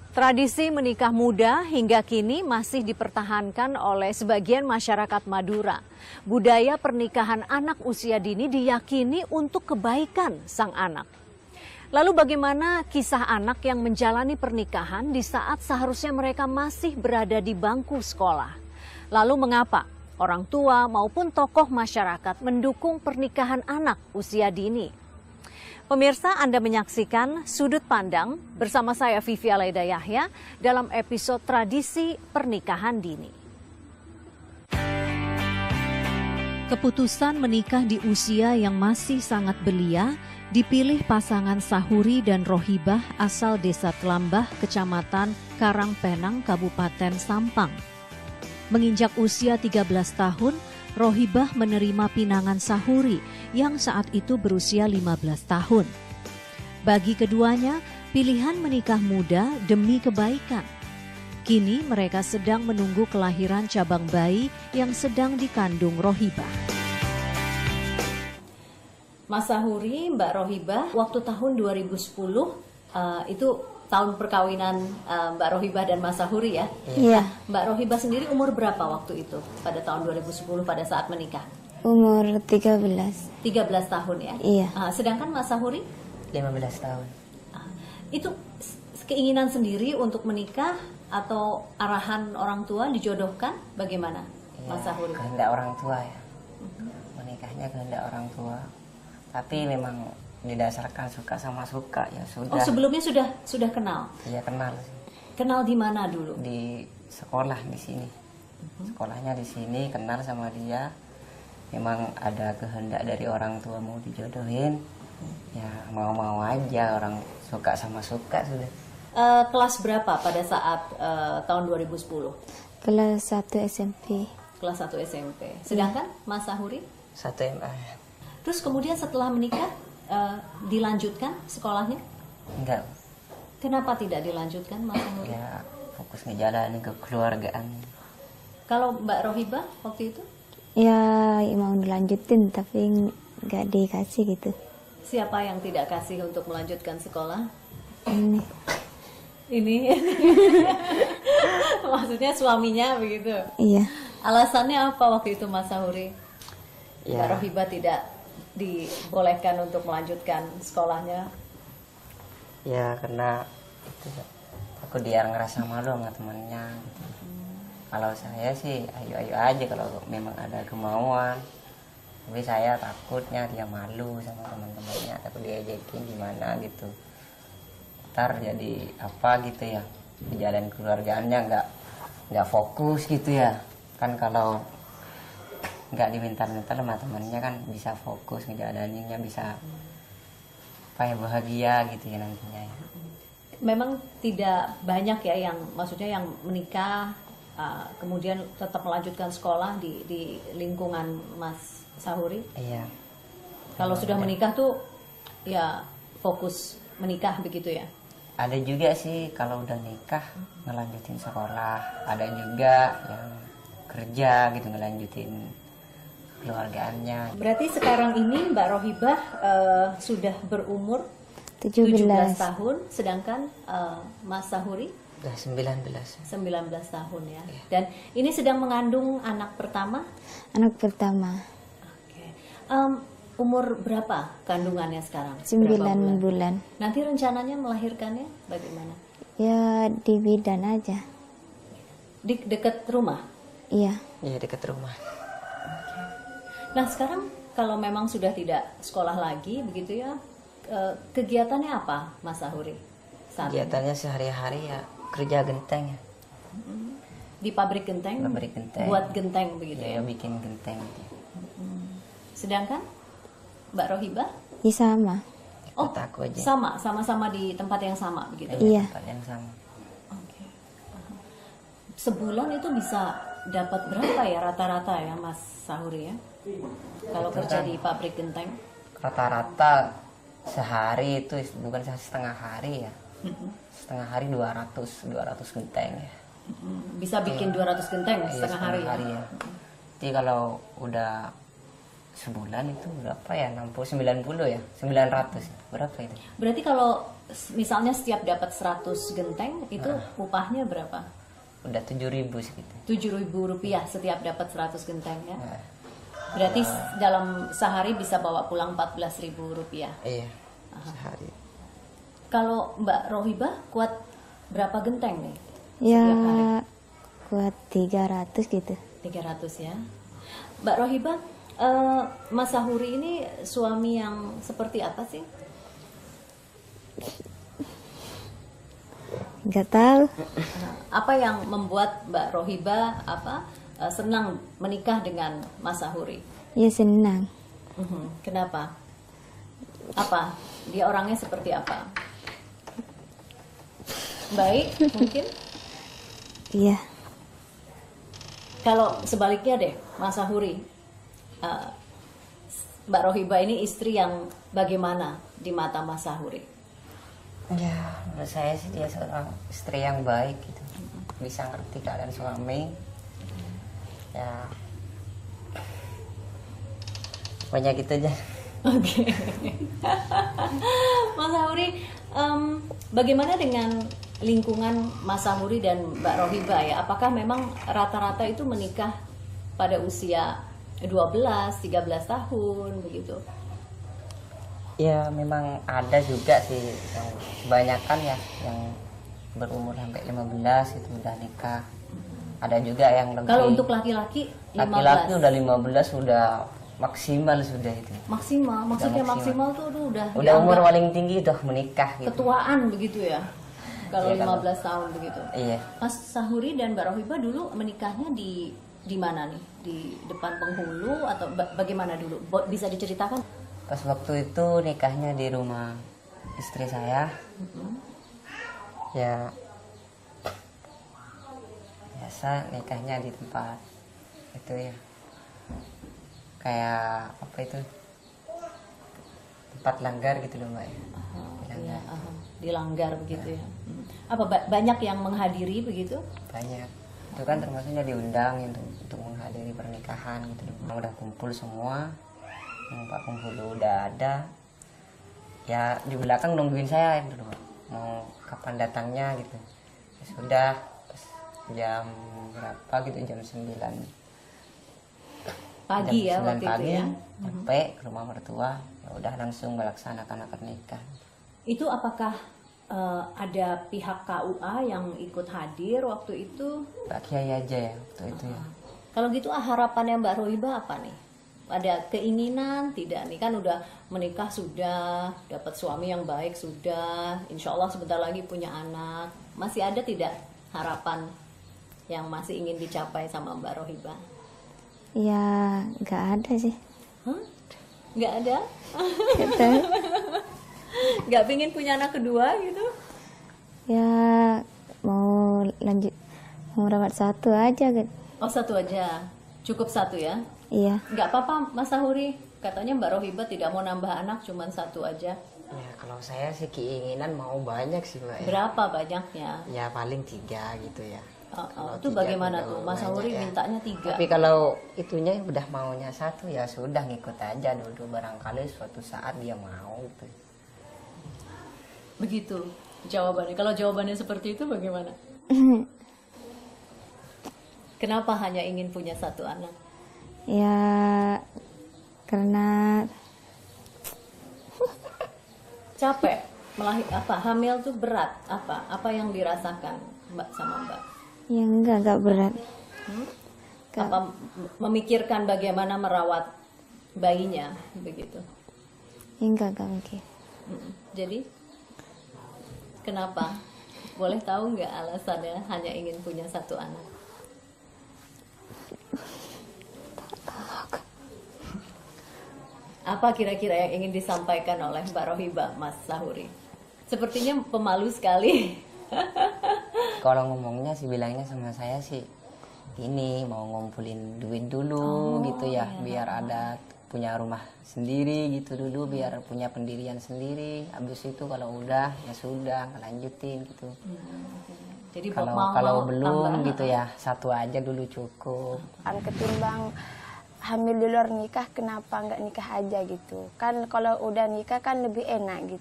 Tradisi menikah muda hingga kini masih dipertahankan oleh sebagian masyarakat Madura. Budaya pernikahan anak usia dini diyakini untuk kebaikan sang anak. Lalu bagaimana kisah anak yang menjalani pernikahan di saat seharusnya mereka masih berada di bangku sekolah? Lalu mengapa orang tua maupun tokoh masyarakat mendukung pernikahan anak usia dini? Pemirsa, Anda menyaksikan Sudut Pandang bersama saya Vivi Alaida Yahya dalam episode Tradisi Pernikahan Dini. Keputusan menikah di usia yang masih sangat belia dipilih pasangan Sahuri dan Rohibah asal Desa Telambah, Kecamatan Karangpenang, Kabupaten Sampang. Menginjak usia 13 tahun, Rohibah menerima pinangan Sahuri yang saat itu berusia 15 tahun. Bagi keduanya, pilihan menikah muda demi kebaikan. Kini mereka sedang menunggu kelahiran cabang bayi yang sedang dikandung Rohibah. Mas Sahuri, Mbak Rohibah, waktu tahun 2010 itu tahun perkawinan Mbak Rohibah dan Mas Sahuri ya? Iya. Mbak Rohibah sendiri umur berapa waktu itu pada tahun 2010 pada saat menikah? Umur 13. 13 tahun ya? Iya. Sedangkan Mas Sahuri? 15 tahun. Itu keinginan sendiri untuk menikah atau arahan orang tua dijodohkan? Bagaimana Mas Sahuri? Kehendak orang tua ya. Menikahnya kehendak orang tua. Tapi memang didasarkan suka sama suka ya sudah. Oh, sebelumnya sudah kenal? Iya kenal. Kenal di mana dulu? Di sekolah di sini. Sekolahnya di sini, kenal sama dia. Memang ada kehendak dari orang tua mau dijodohin. Ya mau-mau aja, orang suka sama suka sudah. Kelas berapa pada saat tahun 2010? Kelas 1 SMP. Kelas 1 SMP. Sedangkan Mas Sahuri? 1 MA. Terus kemudian setelah menikah dilanjutkan sekolahnya? Enggak. Kenapa tidak dilanjutkan Mas Sahuri? Ya fokus ngejalanin kekeluargaan. Kalau Mbak Rohibah waktu itu? Ya mau dilanjutin tapi nggak dikasih gitu. Siapa yang tidak kasih untuk melanjutkan sekolah? Ini. Ini maksudnya suaminya begitu? Iya. Alasannya apa waktu itu Mas Sahuri? Ya. Mbak Rohibah tidak dibolehkan untuk melanjutkan sekolahnya? Ya karena itu aku dia ngerasa malu sama temannya gitu. Kalau saya sih ayo-ayo aja kalau memang ada kemauan. Tapi saya takutnya dia malu sama teman-temannya, takut diajakin gimana gitu. Ntar jadi apa gitu ya, di jalan keluargaannya nggak fokus gitu ya. Kan kalau nggak diminta-minta sama temannya kan bisa fokus ngejalaninnya, bisa apa ya, bahagia gitu ya nantinya ya. Memang tidak banyak ya yang maksudnya yang menikah kemudian tetap melanjutkan sekolah di lingkungan Mas Sahuri. Iya. Kalau sudah menikah tuh ya fokus menikah begitu ya. Ada juga sih kalau udah nikah ngelanjutin sekolah, ada juga yang kerja gitu ngelanjutin keluargaannya. Berarti sekarang ini Mbak Rohibah sudah berumur 17. 17 tahun, sedangkan Mas Sahuri Udah 19. 19 tahun ya. Dan ini sedang mengandung anak pertama? Anak pertama. Oke. Umur berapa kandungannya sekarang? 9 Berapa bulan. Nanti rencananya melahirkannya bagaimana? Ya di bidan aja. Di dekat rumah? Iya. Iya dekat rumah. Nah sekarang kalau memang sudah tidak sekolah lagi begitu ya, kegiatannya apa Mas Sahuri? Saat ini? Kegiatannya sehari-hari ya kerja genteng ya. Di pabrik genteng? Pabrik genteng. Buat genteng begitu Ya, ya? bikin genteng gitu. Sedangkan Mbak Rohibah? Iya sama. Oh, Ikut aku aja. sama di tempat yang sama begitu. Iya. Tempat yang sama. Oke. Sebulan itu bisa dapat berapa ya rata-rata ya Mas Sahuri ya? Kalau kerja di pabrik genteng? Rata-rata sehari itu bukan setengah hari ya. Setengah hari 200 genteng ya. Bisa bikin 200 genteng Iya, setengah hari ya? ya. Jadi kalau udah sebulan itu berapa ya, 60-90 ya, 900 berapa itu. Berarti kalau misalnya setiap dapat 100 genteng itu upahnya berapa? Udah 7.000 segitu. Rp7.000 setiap dapat 100 genteng ya. Nah, Berarti dalam sehari bisa bawa pulang Rp14.000. iya sehari. Kalau Mbak Rohibah kuat berapa genteng nih? Ya Setiap hari? kuat 300 gitu. 300 ya. Mbak Rohibah, Mas Sahuri ini suami yang seperti apa sih? Nggak tahu. Apa yang membuat Mbak Rohibah senang menikah dengan Mas Sahuri? Ya senang. Kenapa? Apa? Dia orangnya seperti apa? Baik, mungkin? Iya. Kalau sebaliknya deh, Mas Sahuri, Mbak Rohibah ini istri yang bagaimana di mata Mas Sahuri? Ya menurut saya sih dia seorang istri yang baik gitu, bisa ngerti keadaan suami. Ya banyak gitu aja. Oke. Mas Sahuri, bagaimana dengan lingkungan Mas Sahuri dan Mbak Rohibah ya? Apakah memang rata-rata itu menikah pada usia 12-13 tahun begitu? Ya memang ada juga sih yang kebanyakan ya yang berumur sampai 15 itu udah nikah. Ada juga yang lebih. Kalau untuk laki-laki 15. Laki-laki udah 15 sudah maksimal sudah itu. Maksimal, maksudnya maksimal tuh Udah dianggap umur paling tinggi udah menikah gitu. ketuaan begitu ya. Kalau Iya, 15 tahun begitu. Iya. Mas Sahuri dan Mbak Rohibah dulu menikahnya di mana nih? Di depan penghulu atau bagaimana dulu? Bisa diceritakan? Pas waktu itu nikahnya di rumah istri saya. Ya biasa nikahnya di tempat itu ya, kayak apa itu, tempat langgar gitu loh mbak ya. Iya, dilanggar begitu ya. Apa banyak yang menghadiri begitu? Banyak itu kan termasuknya diundang untuk menghadiri pernikahan gitu loh. Udah kumpul semua, Pak penghulu udah ada, ya di belakang nungguin saya gitu loh, mau kapan datangnya gitu. Ya sudah pas jam berapa gitu, jam 9 Pagi ya jam 9 waktu pagi, itu ya. sampai ke rumah mertua, ya udah langsung melaksanakan akad nikah. Itu apakah ada pihak KUA yang ikut hadir waktu itu? Pak Kiai aja ya waktu itu ya. Kalau gitu harapannya Mbak Rohibah apa nih? Ada keinginan tidak nih, kan udah menikah sudah, dapat suami yang baik sudah, insya Allah sebentar lagi punya anak. Masih ada tidak harapan yang masih ingin dicapai sama Mbak Rohibah? Ya nggak ada sih. Hah? Nggak ada? Nggak tahu. Nggak pingin punya anak kedua gitu? Ya mau lanjut, mau rawat satu aja gitu. Oh satu aja, cukup satu ya? Iya. Nggak apa-apa Mas Sahuri, katanya Mbak Rohibah tidak mau nambah anak, cuman satu aja. Ya kalau saya sih keinginan mau banyak sih mbak ya. Berapa banyaknya? Ya paling 3 gitu ya. Kalau Itu 3 bagaimana udah tuh? Mas banyak Sahuri ya. mintanya 3. Tapi kalau itunya udah maunya 1 ya sudah, ngikut aja dulu, barangkali suatu saat dia mau gitu. Begitu jawabannya. Kalau jawabannya seperti itu bagaimana? Kenapa hanya ingin punya 1 anak? Ya karena Capek hamil tuh berat, apa yang dirasakan Mbak sama Mbak? ya nggak berat. Nggak. Apa memikirkan bagaimana merawat bayinya begitu? Ya nggak mikir. Jadi kenapa? Boleh tahu nggak alasannya hanya ingin punya 1 anak? Apa kira-kira yang ingin disampaikan oleh Mbak Rohibah, Mas Sahuri? Sepertinya pemalu sekali. Kalau ngomongnya sih bilangnya sama saya sih ini mau ngumpulin duit dulu gitu ya, biar ada punya rumah sendiri gitu dulu, biar punya pendirian sendiri. Habis itu kalau udah ya sudah lanjutin gitu. Jadi Kalau belum tambah. gitu ya 1 aja dulu cukup. Ketimbang hamil di luar nikah, kenapa nggak nikah aja gitu? Kan kalau udah nikah kan lebih enak gitu.